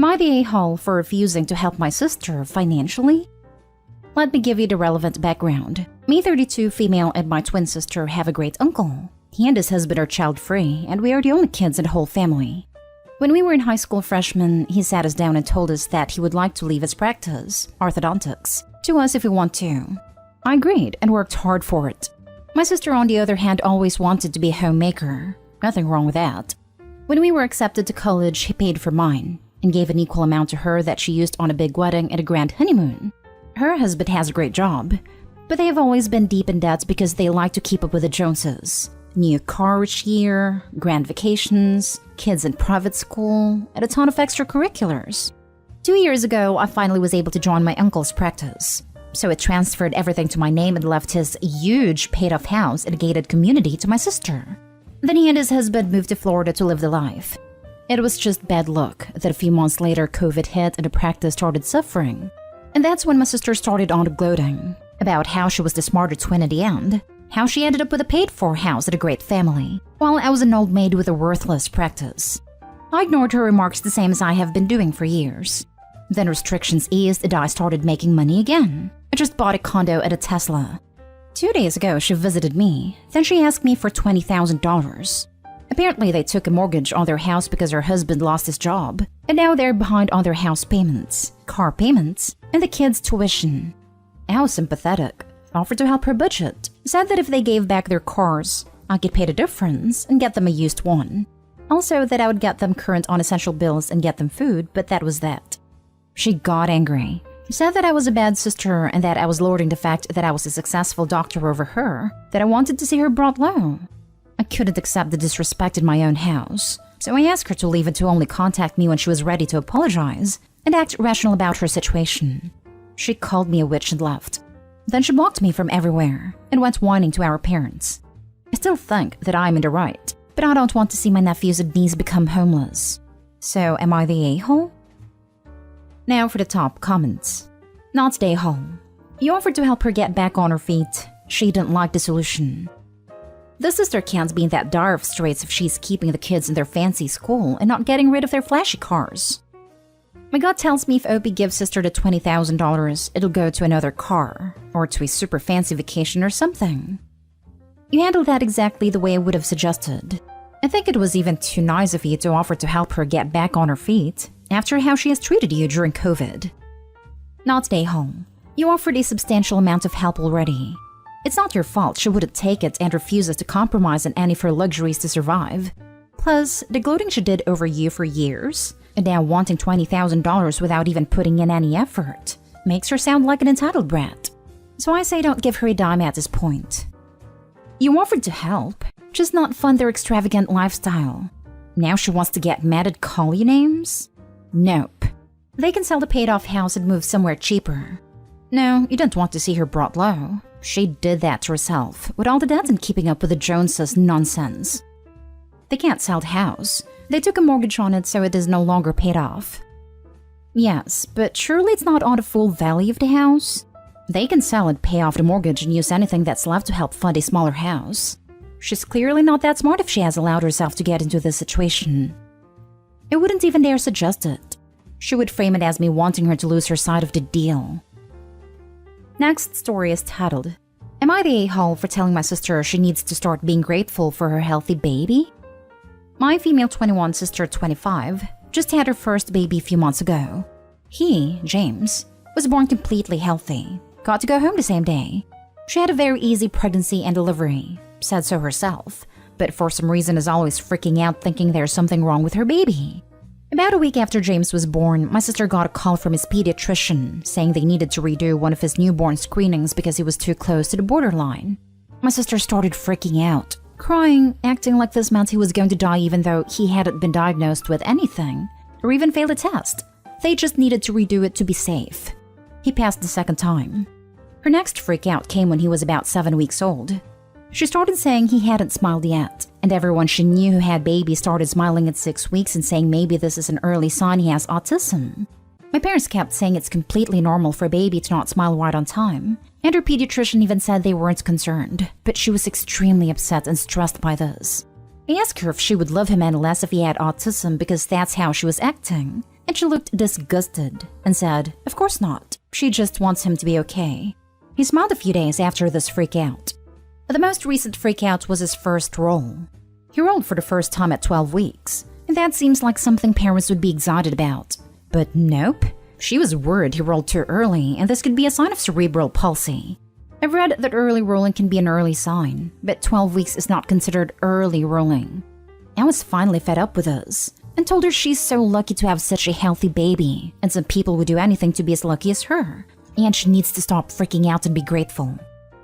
I the a-hole for refusing to help my sister financially? Let me give you the relevant background. Me, 32, female, and my twin sister have a great uncle. He and his husband are child-free, and we are the only kids in the whole family. When we were in high school freshmen, he sat us down and told us that he would like to leave his practice, orthodontics, to us if we want to. I agreed and worked hard for it. My sister, on the other hand, always wanted to be a homemaker. Nothing wrong with that. When we were accepted to college, he paid for mine and gave an equal amount to her that she used on a big wedding and a grand honeymoon. Her husband has a great job, but they have always been deep in debt because they like to keep up with the Joneses. New car each year, grand vacations, kids in private school, and a ton of extracurriculars. 2 years ago, I finally was able to join my uncle's practice. So it transferred everything to my name and left his huge paid-off house in a gated community to my sister. Then he and his husband moved to Florida to live the life. It was just bad luck that a few months later COVID hit and the practice started suffering. And that's when my sister started on the gloating about how she was the smarter twin in the end, how she ended up with a paid-for house and a great family, while I was an old maid with a worthless practice. I ignored her remarks the same as I have been doing for years. Then restrictions eased and I started making money again. I just bought a condo and a Tesla. 2 days ago, she visited me. Then she asked me for $20,000. Apparently, they took a mortgage on their house because her husband lost his job, and now they're behind on their house payments, car payments, and the kids' tuition. I was sympathetic, offered to help her budget, said that if they gave back their cars, I could pay the difference and get them a used one. Also, that I would get them current on essential bills and get them food, but that was that. She got angry, said that I was a bad sister and that I was lording the fact that I was a successful doctor over her, that I wanted to see her brought low. I couldn't accept the disrespect in my own house, so I asked her to leave and to only contact me when she was ready to apologize and act rational about her situation. She called me a witch and left. Then she blocked me from everywhere and went whining to our parents. I still think that I'm in the right, but I don't want to see my nephews and niece become homeless. So am I the a-hole? Now for the top comments. Not the a-hole. You offered to help her get back on her feet. She didn't like the solution. The sister can't be in that dire of straits if she's keeping the kids in their fancy school and not getting rid of their flashy cars. My gut tells me if Opie gives sister the $20,000, it'll go to another car, or to a super fancy vacation or something. You handled that exactly the way I would have suggested. I think it was even too nice of you to offer to help her get back on her feet after how she has treated you during COVID. Not stay home. You offered a substantial amount of help already. It's not your fault she wouldn't take it and refuses to compromise on any of her luxuries to survive. Plus, the gloating she did over you for years, and now wanting $20,000 without even putting in any effort, makes her sound like an entitled brat. So I say don't give her a dime at this point. You offered to help, just not fund their extravagant lifestyle. Now she wants to get mad and call you names? Nope. They can sell the paid-off house and move somewhere cheaper. No, you don't want to see her brought low. She did that to herself, with all the debt and keeping up with the Joneses nonsense. They can't sell the house. They took a mortgage on it so it is no longer paid off. Yes, but surely it's not on the full value of the house. They can sell and pay off the mortgage and use anything that's left to help fund a smaller house. She's clearly not that smart if she has allowed herself to get into this situation. I wouldn't even dare suggest it. She would frame it as me wanting her to lose her side of the deal. Next story is titled, Am I the a-hole for telling my sister she needs to start being grateful for her healthy baby? My female 21 sister 25 just had her first baby a few months ago. He, James, was born completely healthy, got to go home the same day. She had a very easy pregnancy and delivery, said so herself, but for some reason is always freaking out thinking there's something wrong with her baby. About a week after James was born, my sister got a call from his pediatrician saying they needed to redo one of his newborn screenings because he was too close to the borderline. My sister started freaking out, crying, acting like this meant he was going to die even though he hadn't been diagnosed with anything, or even failed a test. They just needed to redo it to be safe. He passed the second time. Her next freak out came when he was about 7 weeks old. She started saying he hadn't smiled yet, and everyone she knew who had babies started smiling at 6 weeks and saying maybe this is an early sign he has autism. My parents kept saying it's completely normal for a baby to not smile right on time, and her pediatrician even said they weren't concerned, but she was extremely upset and stressed by this. I asked her if she would love him any less if he had autism because that's how she was acting, and she looked disgusted and said, "Of course not. She just wants him to be okay." He smiled a few days after this freak out. The most recent freak out was his first roll. He rolled for the first time at 12 weeks, and that seems like something parents would be excited about. But nope, she was worried he rolled too early, and this could be a sign of cerebral palsy. I've read that early rolling can be an early sign, but 12 weeks is not considered early rolling. I was finally fed up with this, and told her she's so lucky to have such a healthy baby, and some people would do anything to be as lucky as her, and she needs to stop freaking out and be grateful.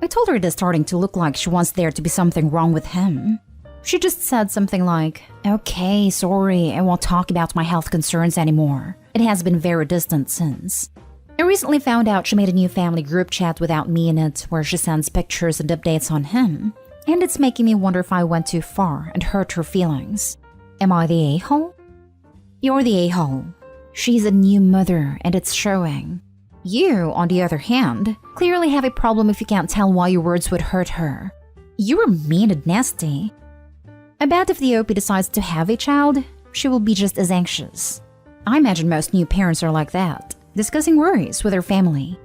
I told her it is starting to look like she wants there to be something wrong with him. She just said something like, "Okay, sorry, I won't talk about my health concerns anymore. It has been very distant since." I recently found out she made a new family group chat without me in it, where she sends pictures and updates on him, and it's making me wonder if I went too far and hurt her feelings. Am I the a-hole? You're the a-hole. She's a new mother, and it's showing. You, on the other hand, clearly have a problem if you can't tell why your words would hurt her. You were mean and nasty. I bet if the OP decides to have a child, she will be just as anxious. I imagine most new parents are like that, discussing worries with their family.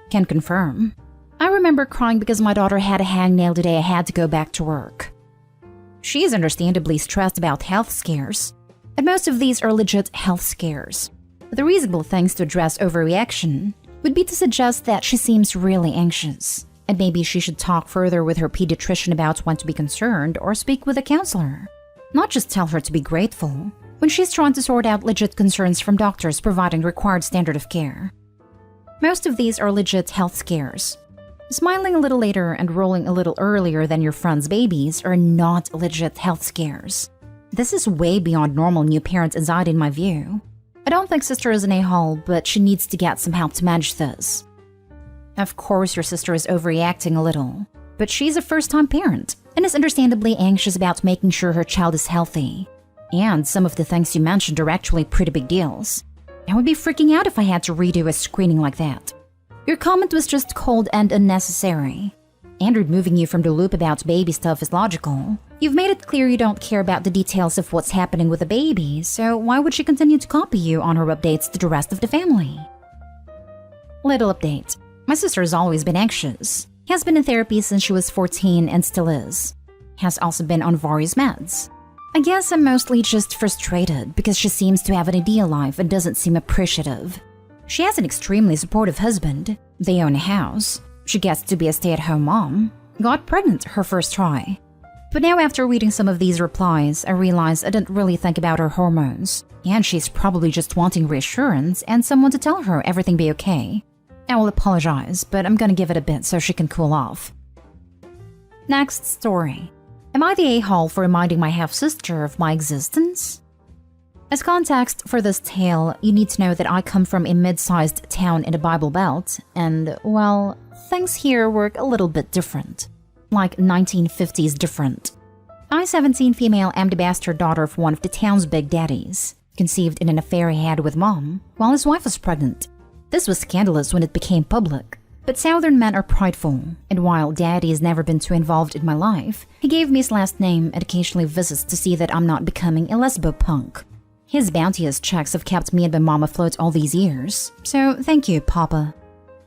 Can confirm. I remember crying because my daughter had a hangnail the day I had to go back to work. She is understandably stressed about health scares, and most of these are legit health scares. The reasonable things to address overreaction would be to suggest that she seems really anxious, and maybe she should talk further with her pediatrician about when to be concerned or speak with a counselor. Not just tell her to be grateful when she's trying to sort out legit concerns from doctors providing the required standard of care. Most of these are legit health scares. Smiling a little later and rolling a little earlier than your friend's babies are not legit health scares. This is way beyond normal new parent anxiety in my view. I don't think sister is an a-hole, but she needs to get some help to manage this. Of course your sister is overreacting a little, but she's a first-time parent and is understandably anxious about making sure her child is healthy. And some of the things you mentioned are actually pretty big deals. I would be freaking out if I had to redo a screening like that. Your comment was just cold and unnecessary. And removing you from the loop about baby stuff is logical. You've made it clear you don't care about the details of what's happening with the baby, so why would she continue to copy you on her updates to the rest of the family? Little update. My sister has always been anxious. Has been in therapy since she was 14 and still is. Has also been on various meds. I guess I'm mostly just frustrated because she seems to have an ideal life and doesn't seem appreciative. She has an extremely supportive husband. They own a house. She gets to be a stay-at-home mom. Got pregnant her first try. But now after reading some of these replies, I realize I didn't really think about her hormones. And she's probably just wanting reassurance and someone to tell her everything be okay. I will apologize, but I'm gonna give it a bit so she can cool off. Next story. Am I the a-hole for reminding my half-sister of my existence? As context for this tale, you need to know that I come from a mid-sized town in the Bible Belt, and, well, things here work a little bit different. Like 1950s different. I, 17 female, am the bastard daughter of one of the town's big daddies, conceived in an affair he had with mom, while his wife was pregnant. This was scandalous when it became public, but southern men are prideful, and while daddy has never been too involved in my life, he gave me his last name and occasionally visits to see that I'm not becoming a lesbo-punk. His bounteous checks have kept me and my mom afloat all these years, so thank you, Papa.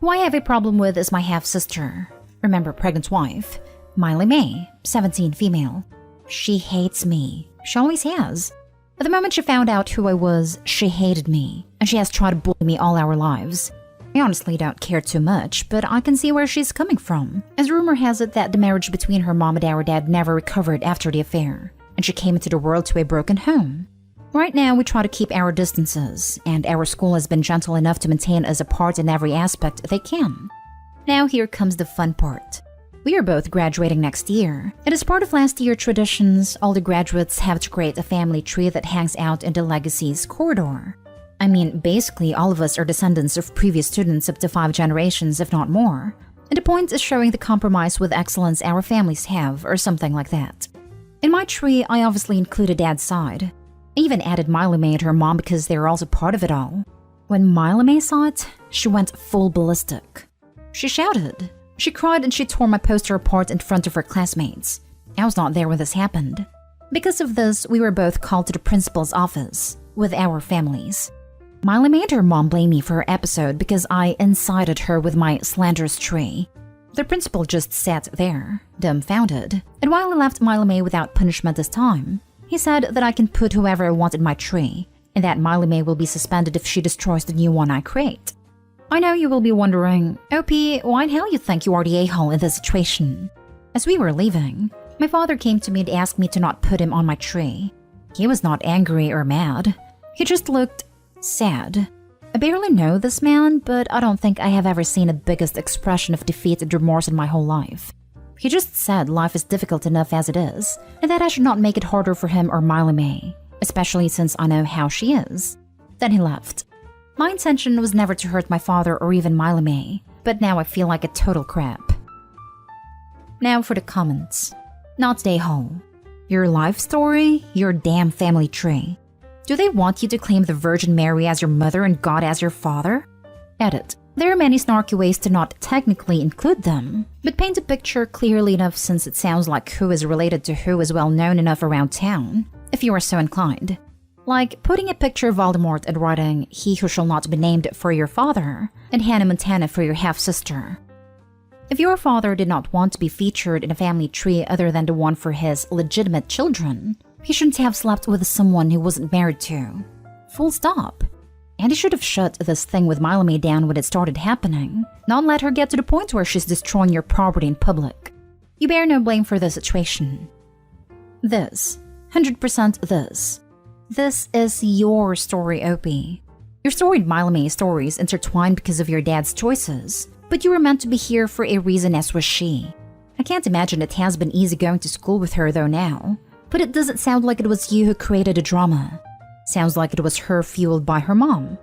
Who I have a problem with is my half-sister, remember pregnant wife, Miley May, 17 female. She hates me. She always has. The moment she found out who I was, she hated me, and she has tried to bully me all our lives. I honestly don't care too much, but I can see where she's coming from, as rumor has it that the marriage between her mom and our dad never recovered after the affair, and she came into the world to a broken home. Right now, we try to keep our distances, and our school has been gentle enough to maintain us apart in every aspect they can. Now here comes the fun part. We are both graduating next year, and as part of last year's traditions, all the graduates have to create a family tree that hangs out in the legacies corridor. I mean, basically all of us are descendants of previous students up to 5 generations, if not more, and the point is showing the compromise with excellence our families have, or something like that. In my tree, I obviously included Dad's side. I even added Miley May and her mom because they were also part of it all. When Miley May saw it, she went full ballistic. She shouted. She cried and she tore my poster apart in front of her classmates. I was not there when this happened. Because of this, we were both called to the principal's office with our families. Miley made her mom blame me for her episode because I incited her with my slanderous tree. The principal just sat there, dumbfounded, and while he left Miley May without punishment this time, he said that I can put whoever I want in my tree, and that Miley May will be suspended if she destroys the new one I create. I know you will be wondering, OP, why the hell you think you are the a-hole in this situation? As we were leaving, my father came to me and asked me to not put him on my tree. He was not angry or mad. He just looked sad. I barely know this man, but I don't think I have ever seen a biggest expression of defeat and remorse in my whole life. He just said life is difficult enough as it is, and that I should not make it harder for him or Miley May, especially since I know how she is. Then he left. My intention was never to hurt my father or even Miley May, but now I feel like a total crap. Now for the comments. Not a-hole. Your life story? Your damn family tree. Do they want you to claim the Virgin Mary as your mother and God as your father? Edit. There are many snarky ways to not technically include them, but paint a picture clearly enough since it sounds like who is related to who is well known enough around town, if you are so inclined. Like putting a picture of Voldemort and writing, "He who shall not be named" for your father, and Hannah Montana for your half-sister. If your father did not want to be featured in a family tree other than the one for his legitimate children, he shouldn't have slept with someone he wasn't married to. Full stop. And he should have shut this thing with Miley May down when it started happening, not let her get to the point where she's destroying your property in public. You bear no blame for the situation. This. 100% this. This is your story, OP. Your story and Miley May's stories intertwined because of your dad's choices, but you were meant to be here for a reason, as was she. I can't imagine it has been easy going to school with her though now, but it doesn't sound like it was you who created the drama. Sounds like it was her fueled by her mom.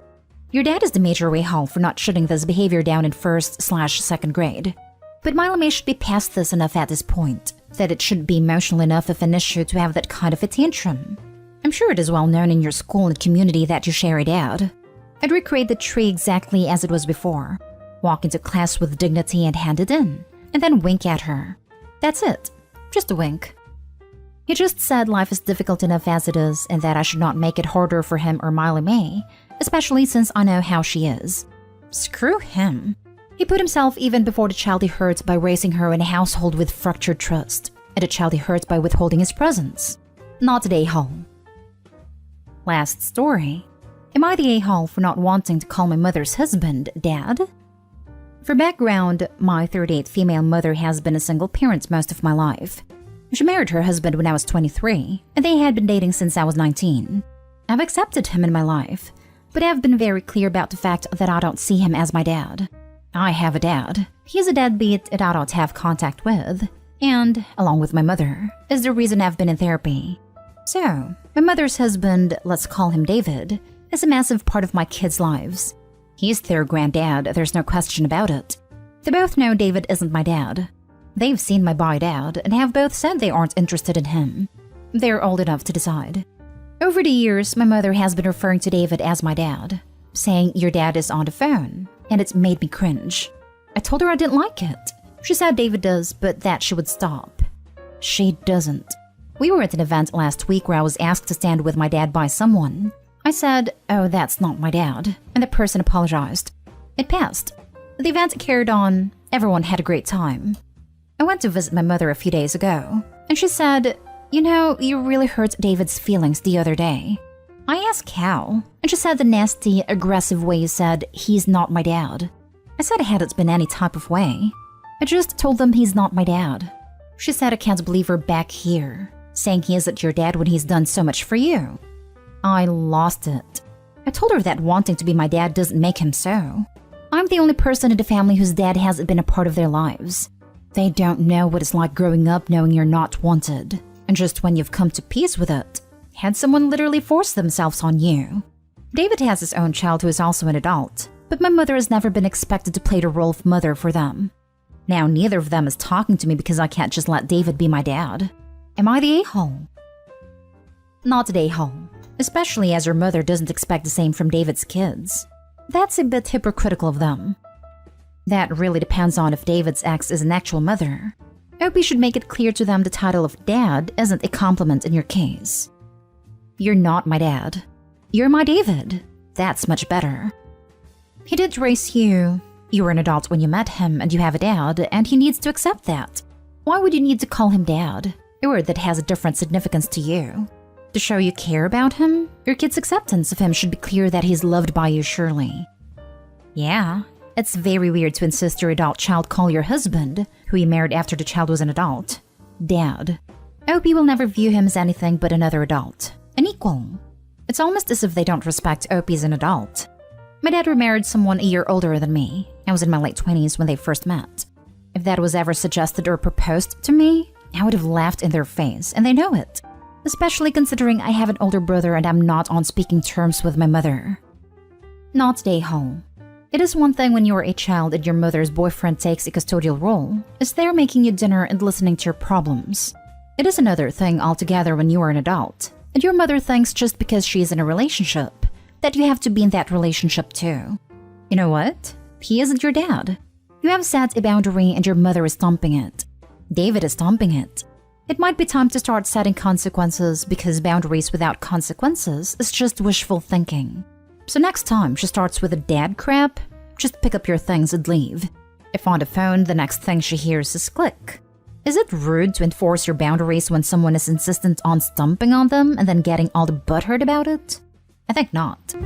Your dad is the major a-hole for not shutting this behavior down in 1st/2nd grade. But Miley May should be past this enough at this point, that it shouldn't be emotional enough of an issue to have that kind of a tantrum. I'm sure it is well known in your school and community that you share a dad. I'd recreate the tree exactly as it was before. Walk into class with dignity and hand it in, and then wink at her. That's it. Just a wink. He just said life is difficult enough as it is and that I should not make it harder for him or Miley May, especially since I know how she is. Screw him. He put himself even before the child he hurt by raising her in a household with fractured trust, and the child he hurt by withholding his presence. Not the a-hole. Last story. Am I the a-hole for not wanting to call my mother's husband Dad? For background, my 38th female mother has been a single parent most of my life. She married her husband when I was 23, and they had been dating since I was 19. I've accepted him in my life, but I've been very clear about the fact that I don't see him as my dad. I have a dad. He's a deadbeat that I don't have contact with, and, along with my mother, is the reason I've been in therapy. So, my mother's husband, let's call him David, is a massive part of my kids' lives. He's their granddad, there's no question about it. They both know David isn't my dad. They've seen my bi dad and have both said they aren't interested in him. They're old enough to decide. Over the years, my mother has been referring to David as my dad, saying your dad is on the phone, and it's made me cringe. I told her I didn't like it. She said David does, but that she would stop. She doesn't. We were at an event last week where I was asked to stand with my dad by someone. I said, "Oh, that's not my dad," and the person apologized. It passed. The event carried on. Everyone had a great time. I went to visit my mother a few days ago, and she said, "You know, you really hurt David's feelings the other day." I asked how, and she said the nasty, aggressive way you said, "He's not my dad." I said it hadn't been any type of way. I just told them he's not my dad. She said I can't believe her back here, saying he isn't your dad when he's done so much for you. I lost it. I told her that wanting to be my dad doesn't make him so. I'm the only person in the family whose dad hasn't been a part of their lives. They don't know what it's like growing up knowing you're not wanted, and just when you've come to peace with it, had someone literally force themselves on you. David has his own child who is also an adult, but my mother has never been expected to play the role of mother for them. Now neither of them is talking to me because I can't just let David be my dad. Am I the a-hole? Not the a-hole, especially as your mother doesn't expect the same from David's kids. That's a bit hypocritical of them. That really depends on if David's ex is an actual mother. I hope you should make it clear to them the title of dad isn't a compliment in your case. You're not my dad. You're my David. that's much better. He did raise you. You were an adult when you met him, and you have a dad, and he needs to accept that. Why would you need to call him dad? A word that has a different significance to you. To show you care about him, your kid's acceptance of him should be clear that he's loved by you surely. Yeah, it's very weird to insist your adult child call your husband, who you married after the child was an adult, dad. I hope you will never view him as anything but another adult, an equal. It's almost as if they don't respect Opie as an adult. My dad remarried someone a year older than me. I was in my late 20s when they first met. If that was ever suggested or proposed to me, I would have laughed in their face, and they know it. Especially considering I have an older brother and I'm not on speaking terms with my mother. Not day-ho. It is one thing when you are a child and your mother's boyfriend takes a custodial role, is there making you dinner and listening to your problems. It is another thing altogether when you are an adult, and your mother thinks just because she is in a relationship, that you have to be in that relationship too. You know what? He isn't your dad. You have set a boundary and your mother is stomping it. David is stomping it. It might be time to start setting consequences because boundaries without consequences is just wishful thinking. So next time she starts with a dad crap, just pick up your things and leave. If on the phone, the next thing she hears is click. Is it rude to enforce your boundaries when someone is insistent on stomping on them and then getting all the butthurt about it? I think not.